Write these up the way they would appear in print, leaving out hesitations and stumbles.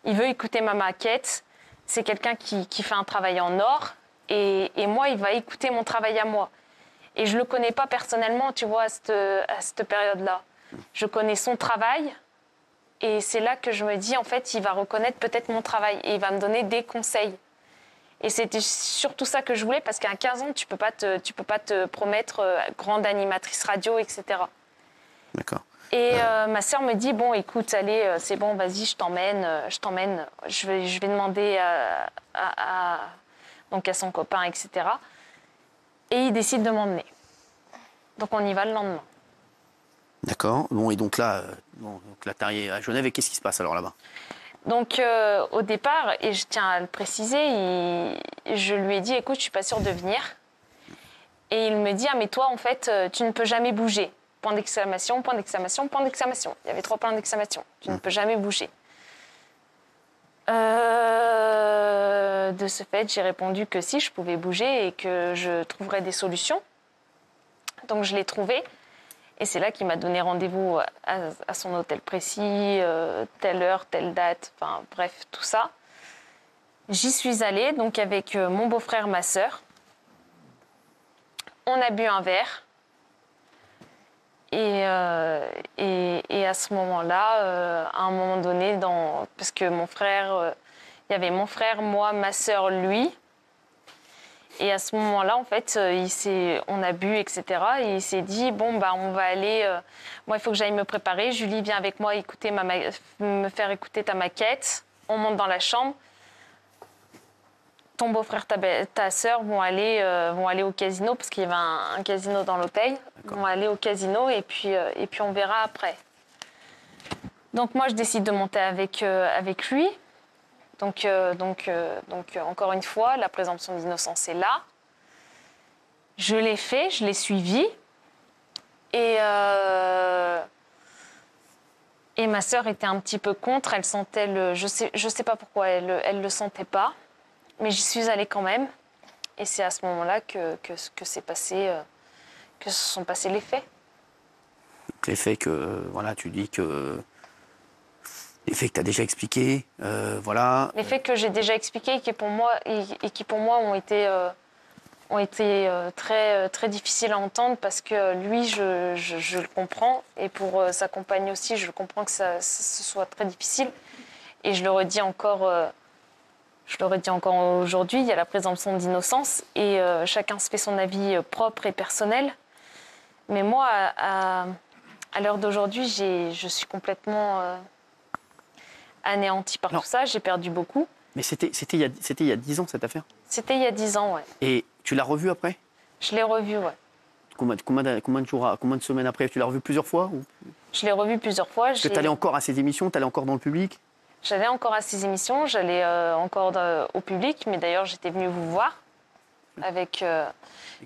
il veut écouter ma maquette. C'est quelqu'un qui fait un travail en or. Et moi, il va écouter mon travail à moi. Et je ne le connais pas personnellement, tu vois, à cette période-là. Je connais son travail. Et c'est là que je me dis, en fait, il va reconnaître peut-être mon travail. Et il va me donner des conseils. Et c'était surtout ça que je voulais, parce qu'à 15 ans, tu peux pas te promettre grande animatrice radio, etc. D'accord. Et ma sœur me dit, bon, écoute, allez, c'est bon, vas-y, je t'emmène. Je vais demander donc à son copain, etc. Et il décide de m'emmener. Donc on y va le lendemain. D'accord. Bon, et donc là, t'arrives à Genève, et qu'est-ce qui se passe alors là-bas? Donc au départ, et je tiens à le préciser, je lui ai dit, écoute, je suis pas sûre de venir. Et il me dit, ah mais toi, en fait, tu ne peux jamais bouger. Point d'exclamation, point d'exclamation, point d'exclamation. Il y avait 3 points d'exclamation. Tu ne peux jamais bouger. De ce fait, j'ai répondu que si, je pouvais bouger et que je trouverais des solutions. Donc je l'ai trouvé. Et c'est là qu'il m'a donné rendez-vous à son hôtel précis, telle heure, telle date, enfin bref, tout ça. J'y suis allée, donc avec mon beau-frère, ma sœur. On a bu un verre. Et à ce moment-là, à un moment donné, parce que mon frère, il y avait mon frère, moi, ma sœur, lui. Et à ce moment-là, en fait, on a bu, etc. Et il s'est dit, bon, bah, on va aller... moi, il faut que j'aille me préparer. Julie, viens avec moi me faire écouter ta maquette. On monte dans la chambre. Ton beau-frère, ta sœur vont aller au casino, parce qu'il y avait un casino dans l'hôtel. Ils vont aller au casino et puis on verra après. Donc moi, je décide de monter avec lui. Donc, encore une fois, la présomption d'innocence est là. Je l'ai fait, je l'ai suivi. Et ma sœur était un petit peu contre. Elle sentait je sais pas pourquoi, elle le sentait pas. Mais j'y suis allée quand même. Et c'est à ce moment-là que se sont passés les faits. Donc les faits que, voilà, tu dis que... Les faits que tu as déjà expliqués, voilà. Les faits que j'ai déjà expliqués et qui pour moi ont été très, très difficiles à entendre, parce que lui, je le comprends, et pour sa compagne aussi, je comprends que ce soit très difficile. Et je le redis encore aujourd'hui, il y a la présomption d'innocence, et chacun se fait son avis propre et personnel. Mais moi, à l'heure d'aujourd'hui, je suis complètement anéantie par tout ça. J'ai perdu beaucoup. Mais c'était il y a 10 ans, cette affaire? C'était il y a 10 ans, ouais. Et tu l'as revu après? Je l'ai revu, ouais. Combien de semaines après? Tu l'as revu plusieurs fois ou... Je l'ai revu plusieurs fois. Est-ce que tu allais encore à ces émissions? Tu allais encore dans le public? J'allais encore à ces émissions, j'allais encore au public, mais d'ailleurs j'étais venue vous voir avec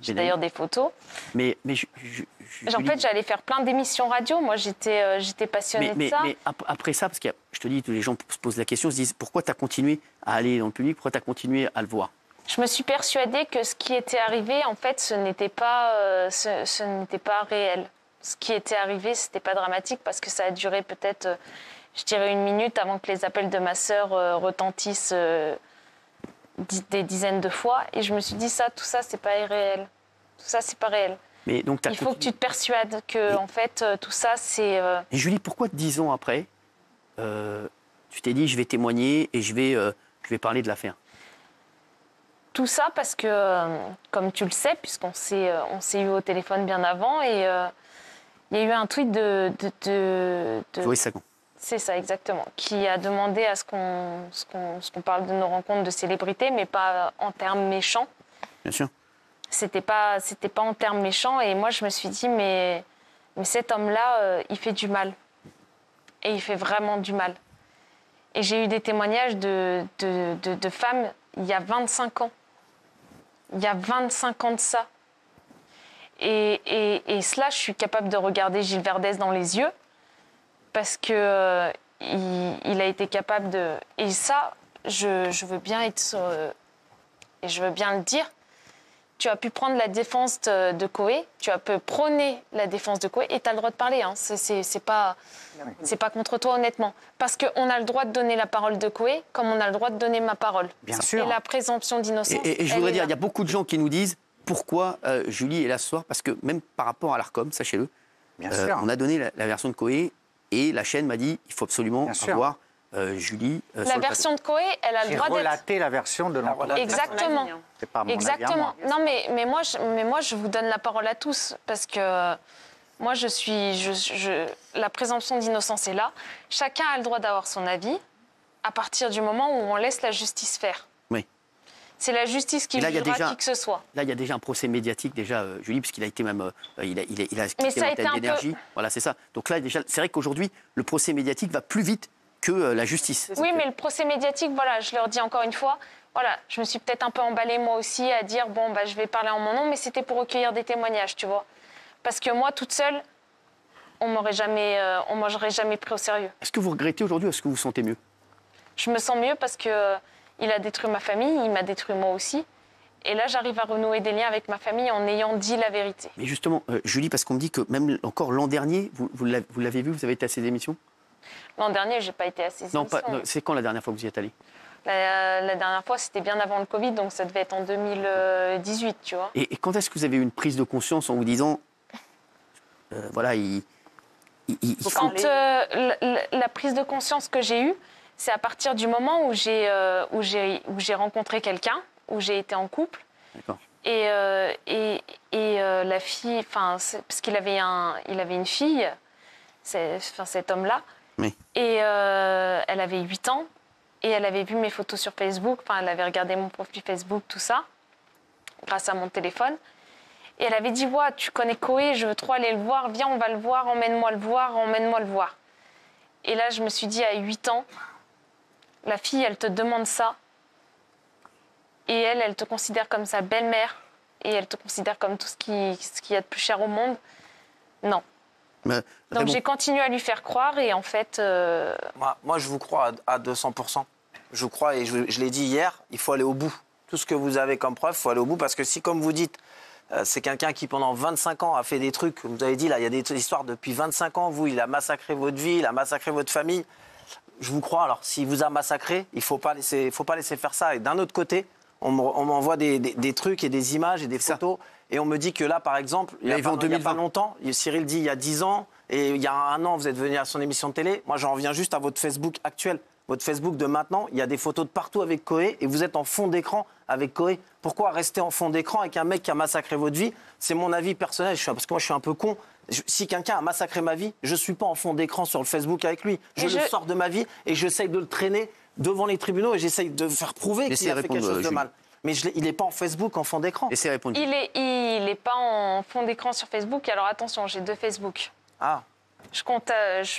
j'ai d'ailleurs des photos. Mais en fait, j'allais faire plein d'émissions radio. Moi, j'étais passionnée de ça. Mais après ça, parce que je te dis, tous les gens se posent la question, se disent pourquoi tu as continué à aller dans le public, pourquoi tu as continué à le voir? Je me suis persuadée que ce qui était arrivé, en fait, ce n'était pas réel. Ce qui était arrivé, c'était pas dramatique, parce que ça a duré peut-être, je dirais, 1 minute avant que les appels de ma sœur retentissent des dizaines de fois. Et je me suis dit, tout ça, c'est pas réel. Tout ça, c'est pas réel. Mais donc, il faut que tu te persuades que, en fait, tout ça, c'est... Et Julie, pourquoi 10 ans après, tu t'es dit, je vais témoigner et je vais parler de l'affaire? Tout ça parce que, comme tu le sais, puisqu'on s'est eu au téléphone bien avant, et il y a eu un tweet de Joël Sagan. C'est ça, exactement. Qui a demandé à ce qu'on parle de nos rencontres de célébrités, mais pas en termes méchants. Bien sûr. C'était pas en termes méchants. Et moi, je me suis dit, mais cet homme-là, il fait du mal. Et il fait vraiment du mal. Et j'ai eu des témoignages de femmes il y a 25 ans. Il y a 25 ans de ça. Et cela, je suis capable de regarder Gilles Verdez dans les yeux, parce que il a été capable de... Et ça, je veux bien être... et je veux bien le dire, tu as pu prendre la défense de Koé, tu as pu prôner la défense de Koé et tu as le droit de parler. Hein. C'est pas contre toi, honnêtement. Parce qu'on a le droit de donner la parole de Koé comme on a le droit de donner ma parole. Bien sûr. Et la présomption d'innocence. Et je voudrais dire, il y a beaucoup de gens qui nous disent pourquoi Julie est là ce soir. Parce que même par rapport à l'Arcom, sachez-le, on a donné la version de Koé et la chaîne m'a dit il faut absolument avoir Julie. La version de Koé, elle a le droit d'être. J'ai relaté la version de l'enquête. Exactement. C'est pas mon Exactement. avis à moi. Non, mais moi, je vous donne la parole à tous parce que moi, la présomption d'innocence est là. Chacun a le droit d'avoir son avis à partir du moment où on laisse la justice faire. Oui. C'est la justice qui jugera qui que ce soit. Là, il y a déjà un procès médiatique, Julie, puisqu'il a été même. Il a quitté l'antenne d'énergie. Voilà, c'est ça. Donc là, déjà, c'est vrai qu'aujourd'hui, le procès médiatique va plus vite que la justice. Oui, mais le procès médiatique, voilà, je leur dis encore une fois, voilà, je me suis peut-être un peu emballée moi aussi à dire, bon, bah, je vais parler en mon nom, mais c'était pour recueillir des témoignages, tu vois. Parce que moi, toute seule, on m'aurait jamais pris au sérieux. Est-ce que vous regrettez aujourd'hui ou est-ce que vous vous sentez mieux? Je me sens mieux parce que il a détruit ma famille, il m'a détruit moi aussi. Et là, j'arrive à renouer des liens avec ma famille en ayant dit la vérité. Mais justement, Julie, parce qu'on me dit que même encore l'an dernier, vous l'avez vu, vous avez été à ces émissions? L'an dernier, j'ai pas été à ces émissions. Non, c'est quand la dernière fois que vous y êtes allée? La dernière fois, c'était bien avant le Covid, donc ça devait être en 2018, tu vois. Et quand est-ce que vous avez eu une prise de conscience en vous disant, voilà, Quand la prise de conscience que j'ai eue, c'est à partir du moment où j'ai rencontré quelqu'un, où j'ai été en couple. D'accord. Et la fille, parce qu'il avait une fille, cet homme-là. Oui. Et elle avait 8 ans. Et elle avait vu mes photos sur Facebook. Elle avait regardé mon profil Facebook, tout ça, grâce à mon téléphone. Et elle avait dit, ouais, tu connais Koé, je veux trop aller le voir. Viens, on va le voir, emmène-moi le voir, emmène-moi le voir. Et là, je me suis dit, à 8 ans, la fille, elle te demande ça. Et elle te considère comme sa belle-mère. Et elle te considère comme tout ce qu'il y a de plus cher au monde. Non. Donc j'ai continué à lui faire croire et en fait... Moi, je vous crois à 200%. Je vous crois et je l'ai dit hier, il faut aller au bout. Tout ce que vous avez comme preuve, il faut aller au bout. Parce que si, comme vous dites, c'est quelqu'un qui pendant 25 ans a fait des trucs, comme vous avez dit, là, il y a des histoires depuis 25 ans, il a massacré votre vie, il a massacré votre famille. Je vous crois, alors s'il vous a massacré, il ne faut pas laisser faire ça. Et d'un autre côté, on m'envoie des trucs et des images et des photos. Et on me dit que là, par exemple, il y a pas longtemps, Cyril dit il y a 10 ans, et il y a 1 an, vous êtes venu à son émission de télé. Moi, j'en reviens juste à votre Facebook actuel. Votre Facebook de maintenant, il y a des photos de partout avec Koé, et vous êtes en fond d'écran avec Koé. Pourquoi rester en fond d'écran avec un mec qui a massacré votre vie? C'est mon avis personnel, parce que moi, je suis un peu con. Si quelqu'un a massacré ma vie, je ne suis pas en fond d'écran sur le Facebook avec lui. Je le sors de ma vie et j'essaye de le traîner devant les tribunaux et j'essaye de faire prouver qu'il a fait quelque chose de mal. Mais il n'est pas en Facebook, en fond d'écran. Laissez répondre. Il est pas en fond d'écran sur Facebook. Alors attention, j'ai 2 Facebook. Ah. Je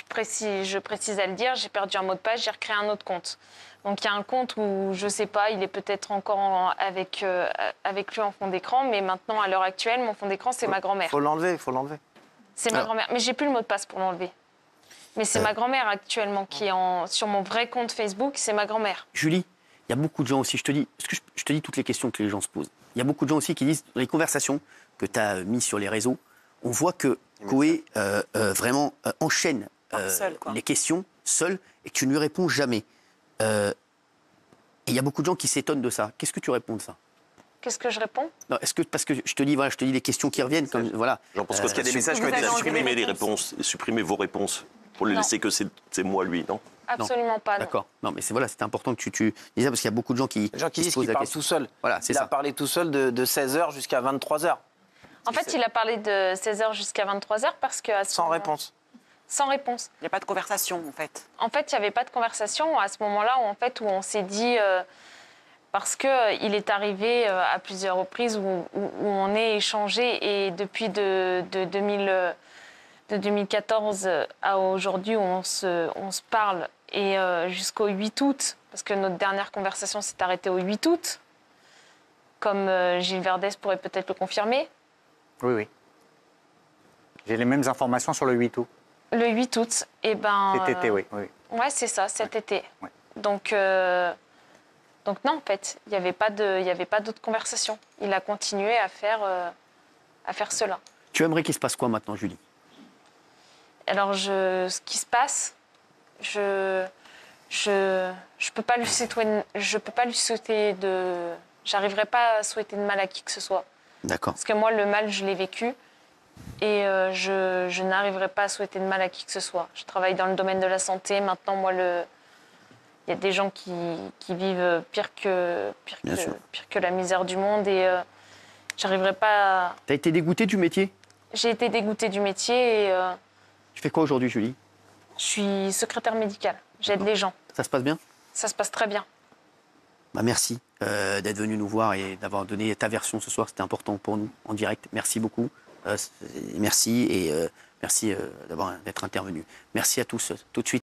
précise à le dire, j'ai perdu un mot de passe, j'ai recréé un autre compte. Donc il y a un compte où, je ne sais pas, il est peut-être encore avec lui en fond d'écran, mais maintenant, à l'heure actuelle, mon fond d'écran, c'est ma grand-mère. Il faut l'enlever. C'est ma grand-mère. Mais j'ai plus le mot de passe pour l'enlever. Mais c'est ma grand-mère actuellement qui est sur mon vrai compte Facebook, c'est ma grand-mère. Julie, il y a beaucoup de gens aussi, je te dis toutes les questions que les gens se posent. Il y a beaucoup de gens aussi qui disent, dans les conversations que tu as mises sur les réseaux, on voit que Koé vraiment enchaîne les questions seul et que tu ne lui réponds jamais. Et il y a beaucoup de gens qui s'étonnent de ça. Qu'est-ce que tu réponds de ça? Qu'est-ce que je réponds? Non, parce que je te dis les questions qui reviennent comme voilà. J'en pense qu'il y a des messages qui ont été supprimés les réponses, supprimer vos réponses pour les laisser que c'est moi lui, non? Absolument pas. D'accord. Non, mais c'est important que tu dises ça parce qu'il y a beaucoup de gens qui disent qu'il parle tout seul. Voilà, c'est ça. Il a parlé tout seul de 16h jusqu'à 23h. En fait, il a parlé de 16h jusqu'à 23h parce que... Sans réponse. Sans réponse. Il n'y a pas de conversation, en fait. En fait, il n'y avait pas de conversation à ce moment-là où on s'est dit... parce qu'il est arrivé à plusieurs reprises où on est échangé et depuis de 2014 à aujourd'hui où on se parle et jusqu'au 8 août, parce que notre dernière conversation s'est arrêtée au 8 août, comme Gilles Verdès pourrait peut-être le confirmer. Oui. J'ai les mêmes informations sur le 8 août. Le 8 août, et ben... Cet été, oui. Ouais, c'est ça, cet été. Ouais. Donc, Donc non, en fait, il n'y avait pas d'autre conversation. Il a continué à faire cela. Tu aimerais qu'il se passe quoi maintenant, Julie? Alors, ce qui se passe, je peux pas lui souhaiter de... J'arriverai pas à souhaiter de mal à qui que ce soit. D'accord. Parce que moi, le mal, je l'ai vécu. Et je n'arriverai pas à souhaiter de mal à qui que ce soit. Je travaille dans le domaine de la santé. Maintenant, moi, il y a des gens qui vivent pire que la misère du monde. Et j'arriverai pas à... Tu as été dégoûtée du métier? J'ai été dégoûtée du métier et Tu fais quoi aujourd'hui, Julie? je suis secrétaire médicale. J'aide les gens. Ça se passe bien? Ça se passe très bien. Bah merci d'être venu nous voir et d'avoir donné ta version ce soir. C'était important pour nous en direct. Merci beaucoup. Merci et merci d'être intervenu. Merci à tous. Tout de suite.